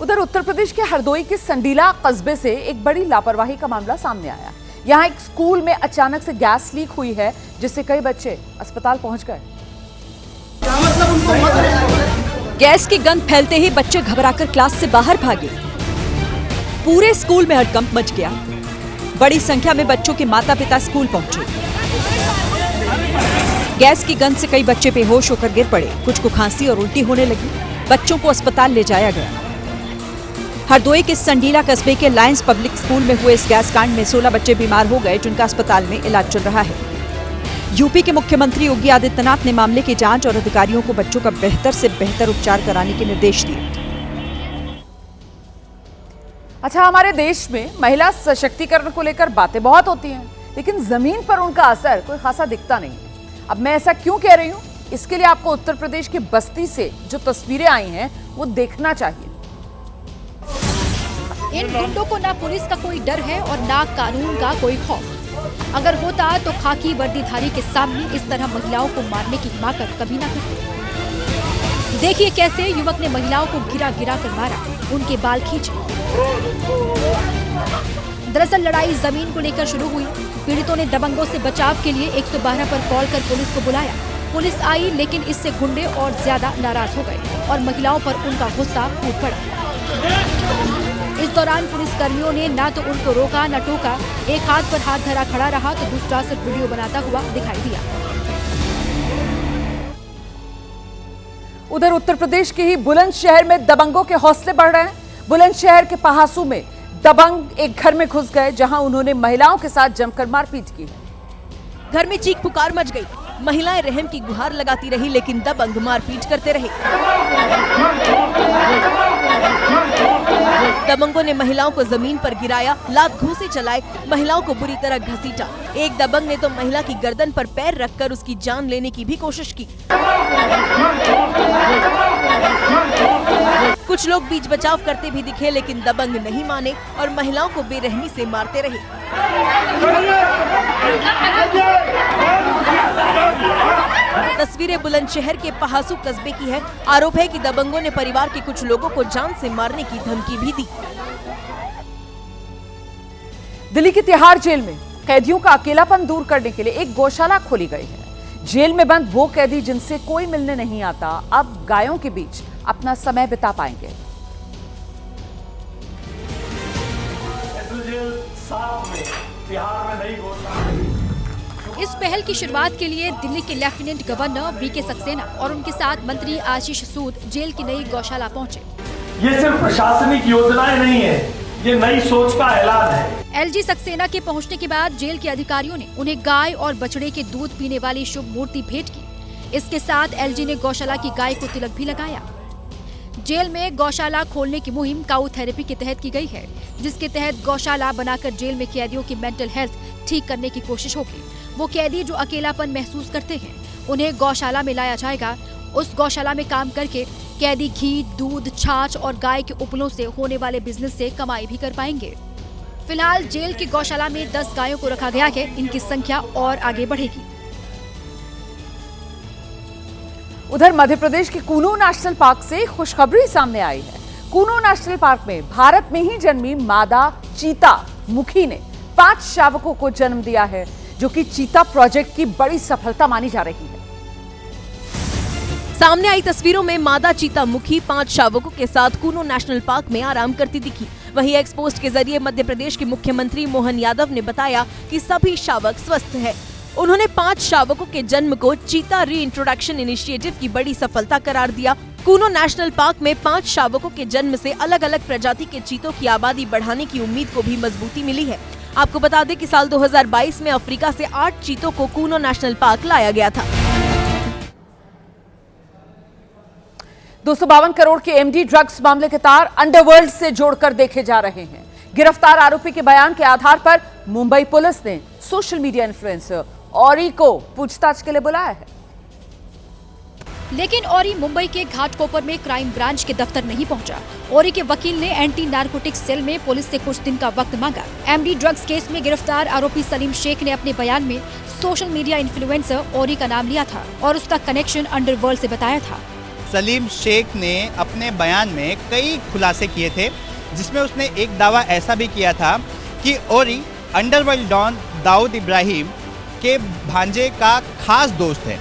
उधर उत्तर प्रदेश के हरदोई के संडीला कस्बे से एक बड़ी लापरवाही का मामला सामने आया। यहाँ एक स्कूल में अचानक से गैस लीक हुई है, जिससे कई बच्चे अस्पताल पहुंच गए। गैस की गंध फैलते ही बच्चे घबराकर क्लास से बाहर भागे। पूरे स्कूल में हड़कंप मच गया। बड़ी संख्या में बच्चों के माता पिता स्कूल पहुंचे। गैस की गंध से कई बच्चे बेहोश होकर गिर पड़े। कुछ को खांसी और उल्टी होने लगी। बच्चों को अस्पताल ले जाया गया। हरदोई के संडीला कस्बे के लायंस पब्लिक स्कूल में हुए इस गैस कांड में 16 बच्चे बीमार हो गए, जिनका अस्पताल में इलाज चल रहा है। यूपी के मुख्यमंत्री योगी आदित्यनाथ ने मामले की जांच और अधिकारियों को बच्चों का बेहतर से बेहतर उपचार कराने के निर्देश दिए। अच्छा, हमारे देश में महिला सशक्तिकरण को लेकर बातें बहुत होती हैं, लेकिन जमीन पर उनका असर कोई खासा दिखता नहीं है। अब मैं ऐसा क्यों कह रही हूँ, इसके लिए आपको उत्तर प्रदेश की बस्ती से जो तस्वीरें आई हैं वो देखना चाहिए। इन गुंडों को ना पुलिस का कोई डर है और ना कानून का कोई खौफ। अगर होता तो खाकी वर्दीधारी के सामने इस तरह महिलाओं को मारने की हिम्मत कभी ना करते। देखिए कैसे युवक ने महिलाओं को गिरा गिरा कर मारा, उनके बाल खींचे। दरअसल लड़ाई जमीन को लेकर शुरू हुई। पीड़ितों ने दबंगों से बचाव के लिए 112 पर कॉल कर पुलिस को बुलाया। पुलिस आई, लेकिन इससे गुंडे और ज्यादा नाराज हो गए और महिलाओं पर उनका गुस्सा फूट पड़ा। इस दौरान पुलिस कर्मियों ने ना तो उनको रोका न टोका। एक हाथ पर हाथ धरा खड़ा रहा तो दूसरा सिर्फ वीडियो बनाता हुआ दिखाई दिया। उधर उत्तर प्रदेश के ही बुलंदशहर में दबंगों के हौसले बढ़ रहे हैं। बुलंदशहर के पहासू में दबंग एक घर में घुस गए, जहां उन्होंने महिलाओं के साथ जमकर मारपीट की। घर में चीख पुकार मच गई। महिलाएं रहम की गुहार लगाती रही, लेकिन दबंग मारपीट करते रहे। दबंगों ने महिलाओं को जमीन पर गिराया, लात घूंसे चलाए, महिलाओं को बुरी तरह घसीटा। एक दबंग ने तो महिला की गर्दन पर पैर रखकर उसकी जान लेने की भी कोशिश की। कुछ लोग बीच बचाव करते भी दिखे, लेकिन दबंग नहीं माने और महिलाओं को बेरहमी से मारते रहे। तस्वीरें बुलंदशहर के पहासू कस्बे की है। आरोप है कि दबंगों ने परिवार के कुछ लोगों को जान से मारने की धमकी भी दी। दिल्ली की तिहाड़ जेल में कैदियों का अकेलापन दूर करने के लिए एक गौशाला खोली गई है। जेल में बंद वो कैदी जिनसे कोई मिलने नहीं आता, अब गायों के बीच अपना समय बिता पाएंगे। इस पहल की शुरुआत के लिए दिल्ली के लेफ्टिनेंट गवर्नर वीके सक्सेना और उनके साथ मंत्री आशीष सूद जेल की नई गौशाला पहुंचे। ये सिर्फ प्रशासनिक योजनाएं नहीं है, ये नई सोच का ऐलान है। एलजी सक्सेना के पहुंचने के बाद जेल के अधिकारियों ने उन्हें गाय और बछड़े के दूध पीने वाली शुभ मूर्ति भेंट की। इसके साथ एलजी ने गौशाला की गाय को तिलक भी लगाया। जेल में गौशाला खोलने की मुहिम काऊ थेरेपी के तहत की गई है, जिसके तहत गौशाला बनाकर जेल में कैदियों की मेंटल हेल्थ ठीक करने की कोशिश होगी। वो कैदी जो अकेलापन महसूस करते हैं, उन्हें गौशाला में लाया जाएगा। उस गौशाला में काम करके कैदी घी, दूध, छाछ और गाय के उपलों से होने वाले बिजनेस से कमाई भी कर पाएंगे। फिलहाल जेल की गौशाला में 10 गायों को रखा गया है। इनकी संख्या और आगे बढ़ेगी। उधर मध्य प्रदेश के कूनो नेशनल पार्क से खुशखबरी सामने आई है। कूनो नेशनल पार्क में भारत में ही जन्मी मादा चीता मुखी ने 5 शावकों को जन्म दिया है, जो कि चीता प्रोजेक्ट की बड़ी सफलता मानी जा रही है। सामने आई तस्वीरों में मादा चीता मुखी 5 शावकों के साथ कूनो नेशनल पार्क में आराम करती दिखी। वहीं एक्स पोस्ट के जरिए मध्य प्रदेश के मुख्यमंत्री मोहन यादव ने बताया कि सभी शावक स्वस्थ हैं। उन्होंने 5 शावकों के जन्म को चीता रीइंट्रोडक्शन इनिशिएटिव की बड़ी सफलता करार दिया। कूनो नेशनल पार्क में 5 शावकों के जन्म से अलग अलग प्रजाति के चीतों की आबादी बढ़ाने की उम्मीद को भी मजबूती मिली है। आपको बता दें कि साल 2022 में अफ्रीका से 8 चीतों को कूनो नेशनल पार्क लाया गया था। 252 करोड़ के एमडी ड्रग्स मामले के तार अंडरवर्ल्ड से जोड़कर देखे जा रहे हैं। गिरफ्तार आरोपी के बयान के आधार पर मुंबई पुलिस ने सोशल मीडिया इन्फ्लुएंसर औरी को पूछताछ के लिए बुलाया है। लेकिन औरी मुंबई के घाटकोपर में क्राइम ब्रांच के दफ्तर नहीं पहुंचा। औरी के वकील ने एंटी नारकोटिक्स सेल में पुलिस से कुछ दिन का वक्त मांगा। एमडी ड्रग्स केस में गिरफ्तार आरोपी सलीम शेख ने अपने बयान में सोशल मीडिया इन्फ्लुएंसर औरी का नाम लिया था और उसका कनेक्शन अंडरवर्ल्ड से बताया था। सलीम शेख ने अपने बयान में कई खुलासे किए थे, जिसमें उसने एक दावा ऐसा भी किया था कि औरी अंडरवर्ल्ड डॉन दाऊद इब्राहिम के भांजे का खास दोस्त है।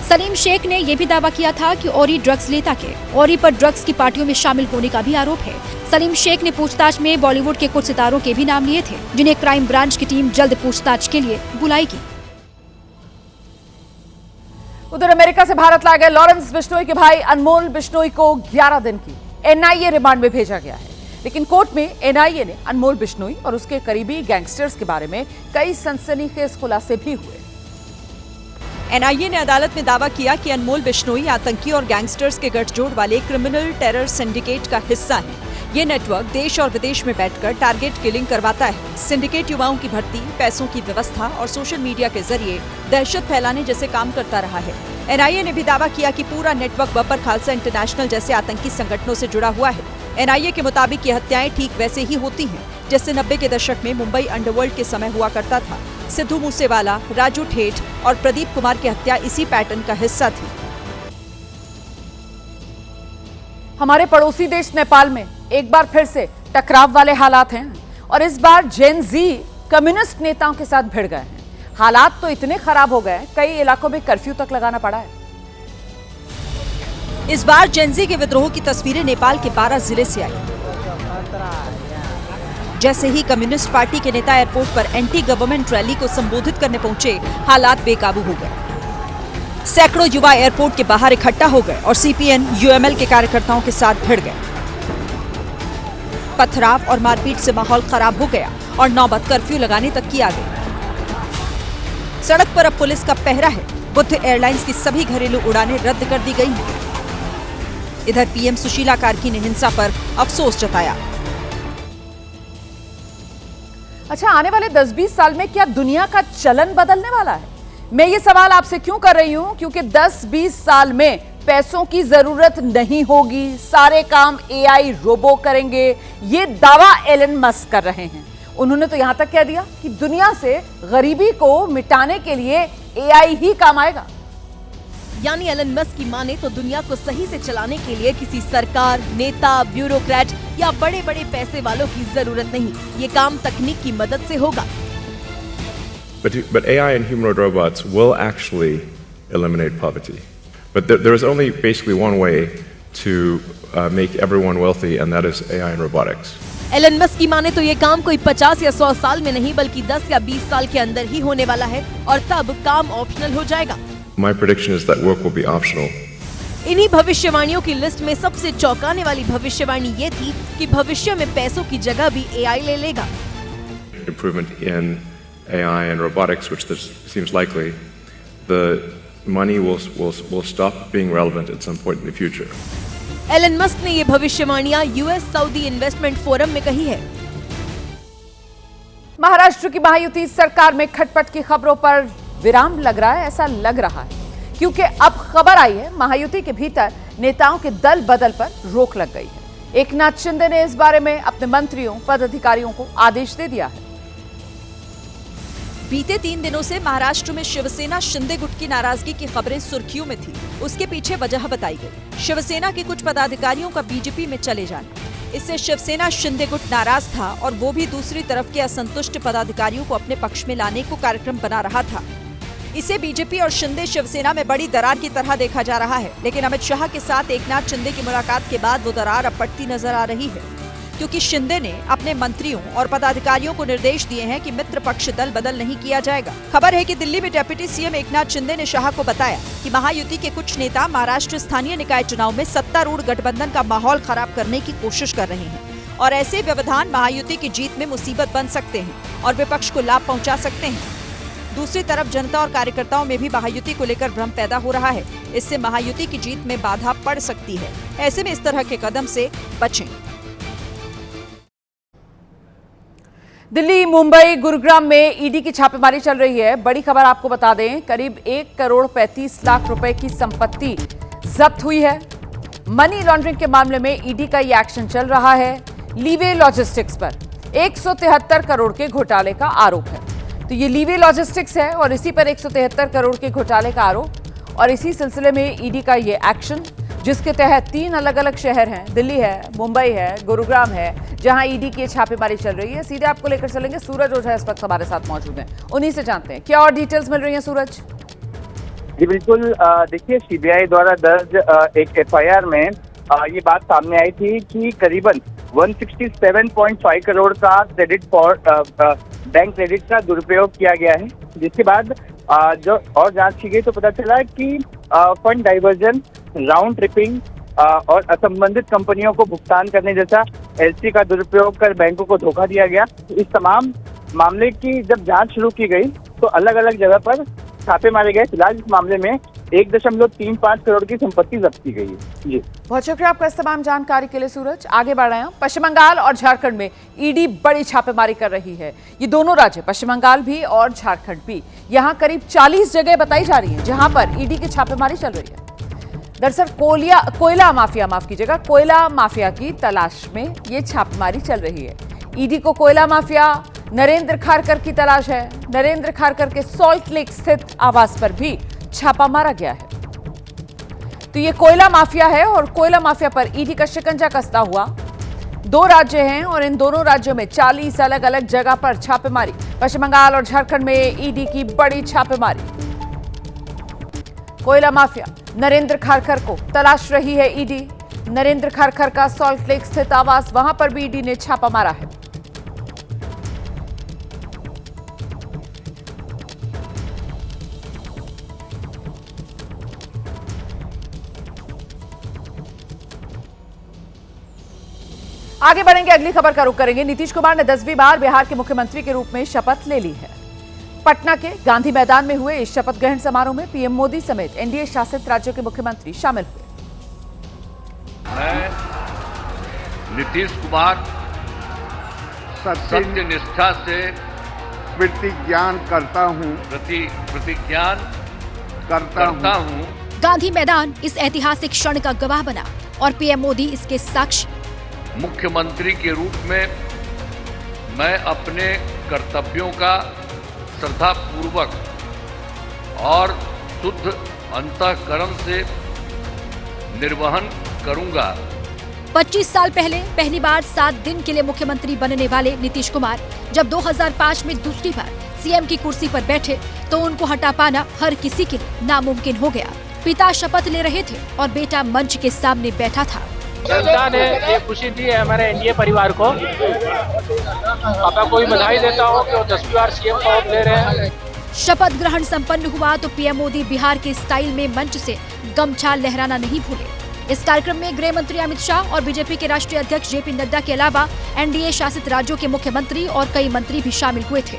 सलीम शेख ने यह भी दावा किया था कि औरी ड्रग्स लेता के औरी पर ड्रग्स की पार्टियों में शामिल होने का भी आरोप है। सलीम शेख ने पूछताछ में बॉलीवुड के कुछ सितारों के भी नाम लिए थे, जिन्हें क्राइम ब्रांच की टीम जल्द पूछताछ के लिए बुलाएगी। उधर अमेरिका से भारत लाए गए लॉरेंस बिश्नोई के भाई अनमोल बिश्नोई को 11 दिन की एनआईए रिमांड में भेजा गया है। लेकिन कोर्ट में एनआईए ने अनमोल बिश्नोई और उसके करीबी गैंगस्टर्स के बारे में कई सनसनीखेज खुलासे भी हुए। एनआईए ने अदालत में दावा किया कि अनमोल बिश्नोई आतंकी और गैंगस्टर्स के गठजोड़ वाले क्रिमिनल टेरर सिंडिकेट का हिस्सा है। ये नेटवर्क देश और विदेश में बैठकर टारगेट किलिंग करवाता है। सिंडिकेट युवाओं की भर्ती, पैसों की व्यवस्था और सोशल मीडिया के जरिए दहशत फैलाने जैसे काम करता रहा है। एनआईए ने भी दावा किया कि पूरा नेटवर्क बब्बर खालसा इंटरनेशनल जैसे आतंकी संगठनों से जुड़ा हुआ है। एनआईए के मुताबिक ये हत्याएं ठीक वैसे ही होती हैं जैसे 90 के दशक में मुंबई अंडरवर्ल्ड के समय हुआ करता था। सिद्धू मूसेवाला, राजू ठेठ और प्रदीप कुमार की हत्या इसी पैटर्न का हिस्सा थी। हमारे पड़ोसी देश नेपाल में एक बार फिर से टकराव वाले हालात हैं और इस बार जेन जी कम्युनिस्ट नेताओं के साथ भिड़ गए हैं। हालात तो इतने खराब हो गए, कई इलाकों में कर्फ्यू तक लगाना पड़ा है। इस बार जेनजी के विद्रोह की तस्वीरें नेपाल के 12 जिले से आई। जैसे ही कम्युनिस्ट पार्टी के नेता एयरपोर्ट पर एंटी गवर्नमेंट रैली को संबोधित करने पहुंचे, हालात बेकाबू हो गए। सैकड़ों युवा एयरपोर्ट के बाहर इकट्ठा हो गए और सीपीएन यूएमएल के कार्यकर्ताओं के साथ भिड़ गए। पथराव और मारपीट से माहौल खराब हो गया और नौबत कर्फ्यू लगाने तक की आ गई। सड़क पर अब पुलिस का पहरा है। बुद्ध एयरलाइंस की सभी घरेलू उड़ानें रद्द कर दी गई हैं। इधर पीएम सुशीला कार्की ने हिंसा पर अफसोस जताया। अच्छा, आने वाले 10-20 साल में क्या दुनिया का चलन बदलने वाला है? मैं ये सवाल आपसे क्यों कर रही हूं? क्योंकि 10-20 साल में पैसों की जरूरत नहीं होगी, सारे काम एआई रोबो करेंगे। ये दावा एलन मस्क कर रहे हैं। उन्होंने तो यहां तक कह दिया कि दुनिया से गरीबी को मिटाने के लिए एआई ही काम आएगा। यानी एलन मस्क की माने तो दुनिया को सही से चलाने के लिए किसी सरकार, नेता, ब्यूरोक्रेट या बड़े बड़े पैसे वालों की जरूरत नहीं। ये काम तकनीक की मदद से होगा। But AI and humanoid robots will actually eliminate poverty. But there is only basically one way to make everyone wealthy, and that is AI and robotics. Elon Musk की माने तो ये काम कोई 50 या 100 साल में नहीं बल्कि 10 या 20 साल के अंदर ही होने वाला है और तब काम ऑप्शनल हो जाएगा। My prediction is that work will be optional. इन्हीं भविष्यवाणियों की लिस्ट में सबसे चौंकाने वाली भविष्यवाणी ये थी कि भविष्य में पैसों की जगह भी एआई ले लेगा। Improvement in AI and robotics, which this seems likely, the money will stop being relevant at some point in the future. Elon Musk ने ये भविष्यवाणियां यूएस सऊदी इन्वेस्टमेंट फोरम में कही है। महाराष्ट्र की महायुति सरकार में खटपट की खबरों पर विराम लग रहा है, ऐसा लग रहा है, क्योंकि अब खबर आई है महायुति के भीतर नेताओं के दल बदल पर रोक लग गई है। एकनाथ शिंदे ने इस बारे में अपने मंत्रियों पदाधिकारियों को आदेश दे दिया है। बीते 3 दिनों से महाराष्ट्र में शिवसेना शिंदे गुट की नाराजगी की खबरें सुर्खियों में थी। उसके पीछे वजह बताई गई, शिवसेना के कुछ पदाधिकारियों का बीजेपी में चले जाना। इससे शिवसेना शिंदे गुट नाराज था और वो भी दूसरी तरफ के असंतुष्ट पदाधिकारियों को अपने पक्ष में लाने को कार्यक्रम बना रहा था। इसे बीजेपी और शिंदे शिवसेना में बड़ी दरार की तरह देखा जा रहा है, लेकिन अमित शाह के साथ एकनाथ शिंदे की मुलाकात के बाद वो दरार अब बढ़ती नजर आ रही है, क्योंकि शिंदे ने अपने मंत्रियों और पदाधिकारियों को निर्देश दिए हैं कि मित्र पक्ष दल बदल नहीं किया जाएगा। खबर है कि दिल्ली में डिप्टी सीएम एकनाथ शिंदे ने शाह को बताया कि महायुति के कुछ नेता महाराष्ट्र स्थानीय निकाय चुनाव में सत्तारूढ़ गठबंधन का माहौल खराब करने की कोशिश कर रहे हैं और ऐसे व्यवधान महायुति की जीत में मुसीबत बन सकते हैं और विपक्ष को लाभ पहुँचा सकते हैं। दूसरी तरफ जनता और कार्यकर्ताओं में भी महायुति को लेकर भ्रम पैदा हो रहा है। इससे महायुति की जीत में बाधा पड़ सकती है। ऐसे में इस तरह के कदम से बचें। दिल्ली, मुंबई, गुरुग्राम में ईडी की छापेमारी चल रही है। बड़ी खबर आपको बता दें, करीब 1 करोड़ 35 लाख रुपए की संपत्ति जब्त हुई है। मनी लॉन्ड्रिंग के मामले में ईडी का ये एक्शन चल रहा है। लीवे लॉजिस्टिक्स पर 173 करोड़ के घोटाले का आरोप है। तो ये लीवे लॉजिस्टिक्स है और इसी पर 173 करोड़ के घोटाले का आरोप और इसी सिलसिले में ईडी का ये एक्शन, जिसके तहत 3 अलग अलग शहर हैं, दिल्ली है, मुंबई है, गुरुग्राम है, जहां ईडी की छापेमारी चल रही है। सीधे आपको लेकर चलेंगे, सूरज ओझा इस वक्त हमारे साथ मौजूद हैं, उन्हीं से जानते हैं क्या और डिटेल्स मिल रही हैं। सूरज जी बिल्कुल, देखिए सीबीआई द्वारा दर्ज एक एफआईआर में ये बात सामने आई थी कि करीबन 167.5 करोड़ का क्रेडिट फॉर बैंक क्रेडिट का दुरुपयोग किया गया है, जिसके बाद जो और जांच की गई तो पता चला कि फंड डाइवर्जन, राउंड ट्रिपिंग और असंबंधित कंपनियों को भुगतान करने जैसा एलसी का दुरुपयोग कर बैंकों को धोखा दिया गया। इस तमाम मामले की जब जांच शुरू की गई तो अलग अलग जगह पर छापे मारे गए। फिलहाल इस मामले में 1.35 करोड़ की संपत्ति जब्त की गई है। जी बहुत शुक्रिया आपका इस तमाम जानकारी के लिए सूरज। आगे बढ़ रहे हैं, पश्चिम बंगाल और झारखंड में ईडी बड़ी छापेमारी कर रही है। ये दोनों राज्य, पश्चिम बंगाल भी और झारखंड भी, यहाँ करीब 40 जगह बताई जा रही है जहां पर ईडी की छापेमारी चल रही है। दरअसल कोयला माफिया की तलाश में ये छापेमारी चल रही है। ईडी को कोयला माफिया नरेंद्र खारकर की तलाश है। नरेंद्र खारकर के सॉल्ट लेक स्थित आवास पर भी छापा मारा गया है। तो ये कोयला माफिया है और कोयला माफिया पर ईडी का शिकंजा कसता हुआ 2 राज्य हैं और इन दोनों राज्यों में 40 अलग अलग जगह पर छापेमारी। पश्चिम बंगाल और झारखंड में ईडी की बड़ी छापेमारी। कोयला माफिया नरेंद्र खारकर को तलाश रही है ईडी। नरेंद्र खारकर का सॉल्ट लेक स्थित आवास, वहां पर भी ईडी ने छापा मारा है। आगे बढ़ेंगे, अगली खबर का रुख करेंगे। नीतीश कुमार ने 10वीं बार बिहार के मुख्यमंत्री के रूप में शपथ ले ली है। पटना के गांधी मैदान में हुए इस शपथ ग्रहण समारोह में पीएम मोदी समेत एनडीए शासित राज्यों के मुख्यमंत्री शामिल हुए। मैं नीतीश कुमार सत्य निष्ठा से प्रतिज्ञान करता हूं। गांधी मैदान इस ऐतिहासिक क्षण का गवाह बना और पीएम मोदी इसके साक्षी। मुख्यमंत्री के रूप में मैं अपने कर्तव्यों का श्रद्धापूर्वक और शुद्ध अंतःकरण से निर्वहन करूंगा। 25 साल पहले पहली बार 7 दिन के लिए मुख्यमंत्री बनने वाले नीतीश कुमार जब 2005 में दूसरी बार सीएम की कुर्सी पर बैठे तो उनको हटा पाना हर किसी के लिए नामुमकिन हो गया। पिता शपथ ले रहे थे और बेटा मंच के सामने बैठा था। जनता ने ये खुशी दी है हमारे एनडीए परिवार को। पापा को भी बधाई देता हूँ कि वो 10वीं बार सीएम का पद ले रहे हैं। शपथ ग्रहण संपन्न हुआ तो पीएम मोदी बिहार के स्टाइल में मंच से गमछा लहराना नहीं भूले। इस कार्यक्रम में गृह मंत्री अमित शाह और बीजेपी के राष्ट्रीय अध्यक्ष जेपी नड्डा के अलावा एनडीए शासित राज्यों के मुख्यमंत्री और कई मंत्री भी शामिल हुए थे।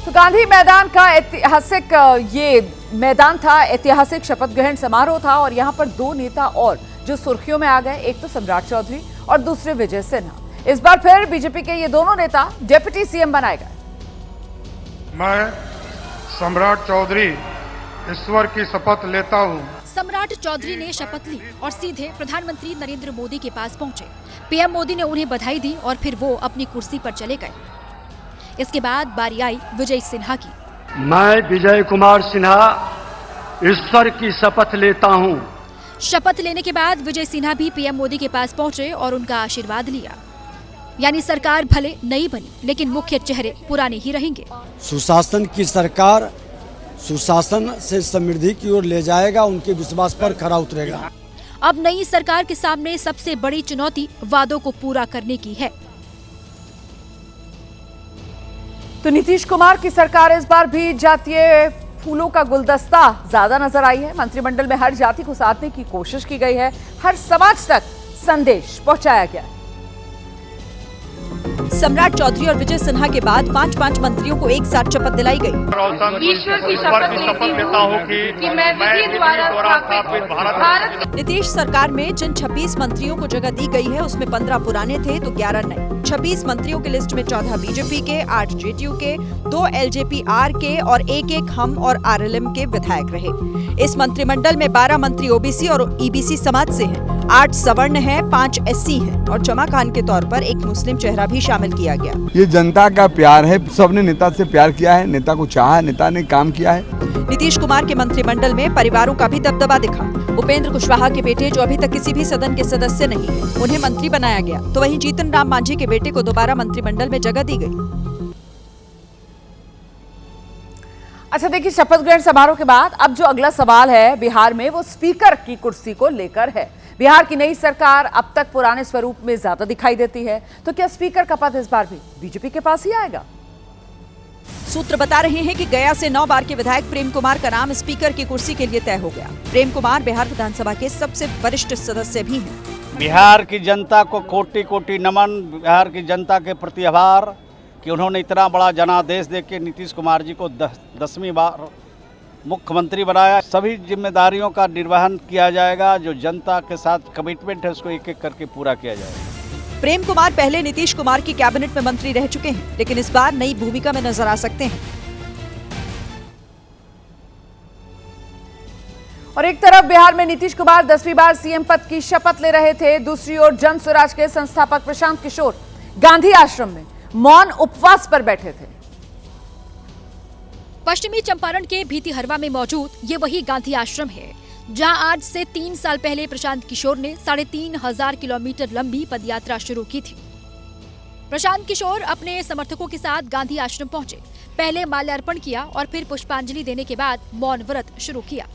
तो गांधी मैदान का ऐतिहासिक ये मैदान था, ऐतिहासिक शपथ ग्रहण समारोह था और यहाँ पर दो नेता और जो सुर्खियों में आ गए, एक तो सम्राट चौधरी और दूसरे विजय सिन्हा। इस बार फिर बीजेपी के ये दोनों नेता डिप्टी सीएम बनाए गए। मैं सम्राट चौधरी ईश्वर की शपथ लेता हूँ। सम्राट चौधरी ने शपथ ली और सीधे प्रधानमंत्री नरेंद्र मोदी के पास पहुंचे। पीएम मोदी ने उन्हें बधाई दी और फिर वो अपनी कुर्सी पर चले गए। इसके बाद बारी आई विजय सिन्हा की। मैं विजय कुमार सिन्हा ईश्वर की शपथ लेता हूं। शपथ लेने के बाद विजय सिन्हा भी पीएम मोदी के पास पहुंचे और उनका आशीर्वाद लिया। यानी सरकार भले नई बनी लेकिन मुख्य चेहरे पुराने ही रहेंगे। सुशासन की सरकार सुशासन से समृद्धि की ओर ले जाएगा, उनके विश्वास पर खरा उतरेगा। अब नई सरकार के सामने सबसे बड़ी चुनौती वादों को पूरा करने की है। तो नीतीश कुमार की सरकार इस बार भी जातीय फूलों का गुलदस्ता ज्यादा नजर आई है। मंत्रिमंडल में हर जाति को साधने की कोशिश की गई है, हर समाज तक संदेश पहुंचाया गया है। सम्राट चौधरी और विजय सिन्हा के बाद 5 मंत्रियों को एक साथ शपथ दिलाई गई। ईश्वर की शपथ लेता हूं कि मैं विधि द्वारा स्थापित भारत। नीतीश सरकार में जिन 26 मंत्रियों को जगह दी गई है उसमें 15 पुराने थे तो 11 नए। 26 मंत्रियों की लिस्ट में 14 बीजेपी के, 8 जेडीयू के, 2 एलजेपी आर के और एक हम और आरएलएम के विधायक रहे। इस मंत्रिमंडल में 12 मंत्री ओबीसी और ईबीसी समाज से हैं, 8 सवर्ण हैं, 5 एससी हैं और जमा खान के तौर पर एक मुस्लिम चेहरा भी शामिल किया गया। ये जनता का प्यार है, सबने नेता से प्यार किया है, नेता को चाहा, नेता ने काम किया है। नीतीश कुमार के मंत्रिमंडल में परिवारों का भी दबदबा दिखा। उपेंद्र कुशवाहा के बेटे जो अभी तक किसी भी सदन के सदस्य नहीं है, उन्हें मंत्री बनाया गया। तो वहीं जीतन राम मांझी के बेटे को दोबारा मंत्रिमंडल में जगह दी गई। अच्छा देखिए, शपथ ग्रहण समारोह के बाद अब जो अगला सवाल है बिहार में, वो स्पीकर की कुर्सी को लेकर है। बिहार की नई सरकार अब तक पुराने स्वरूप में ज्यादा दिखाई देती है, तो क्या स्पीकर का पद इस बार भी बीजेपी के पास ही आएगा? सूत्र बता रहे हैं कि गया से 9 बार के विधायक प्रेम कुमार का नाम स्पीकर की कुर्सी के लिए तय हो गया। प्रेम कुमार बिहार विधानसभा के सबसे वरिष्ठ सदस्य भी हैं। बिहार की जनता को कोटि कोटि नमन, बिहार की जनता के प्रति आभार कि उन्होंने इतना बड़ा जनादेश देके नीतीश कुमार जी को 10वीं बार मुख्यमंत्री बनाया। सभी जिम्मेदारियों का निर्वहन किया जाएगा, जो जनता के साथ कमिटमेंट है उसको एक एक करके पूरा किया जाएगा। प्रेम कुमार पहले नीतीश कुमार की कैबिनेट में मंत्री रह चुके हैं, लेकिन इस बार नई भूमिका में नजर आ सकते हैं। और एक तरफ बिहार में नीतीश कुमार 10वीं बार सीएम पद की शपथ ले रहे थे, दूसरी ओर जन स्वराज के संस्थापक प्रशांत किशोर गांधी आश्रम में मौन उपवास पर बैठे थे। पश्चिमी चंपारण के भीतिहरवा में मौजूद ये वही गांधी आश्रम है जहां आज से 3 साल पहले प्रशांत किशोर ने 3,500 किलोमीटर लंबी पदयात्रा शुरू की थी। प्रशांत किशोर अपने समर्थकों के साथ गांधी आश्रम पहुंचे, पहले माल्यार्पण किया और फिर पुष्पांजलि देने के बाद मौन व्रत शुरू किया।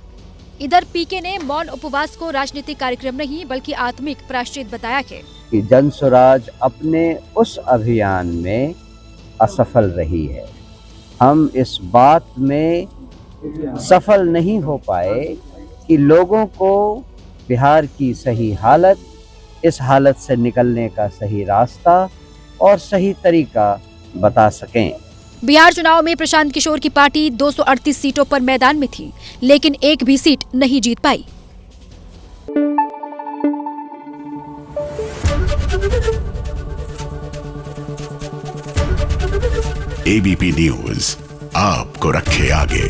इधर पीके ने मौन उपवास को राजनीतिक कार्यक्रम नहीं बल्कि आत्मिक प्रायश्चित बताया है कि जन स्वराज अपने उस अभियान में असफल रही है। हम इस बात में सफल नहीं हो पाए कि लोगों को बिहार की सही हालत, इस हालत से निकलने का सही रास्ता और सही तरीका बता सकें। बिहार चुनाव में प्रशांत किशोर की पार्टी 238 सीटों पर मैदान में थी, लेकिन एक भी सीट नहीं जीत पाई। एबीपी न्यूज आपको रखे आगे।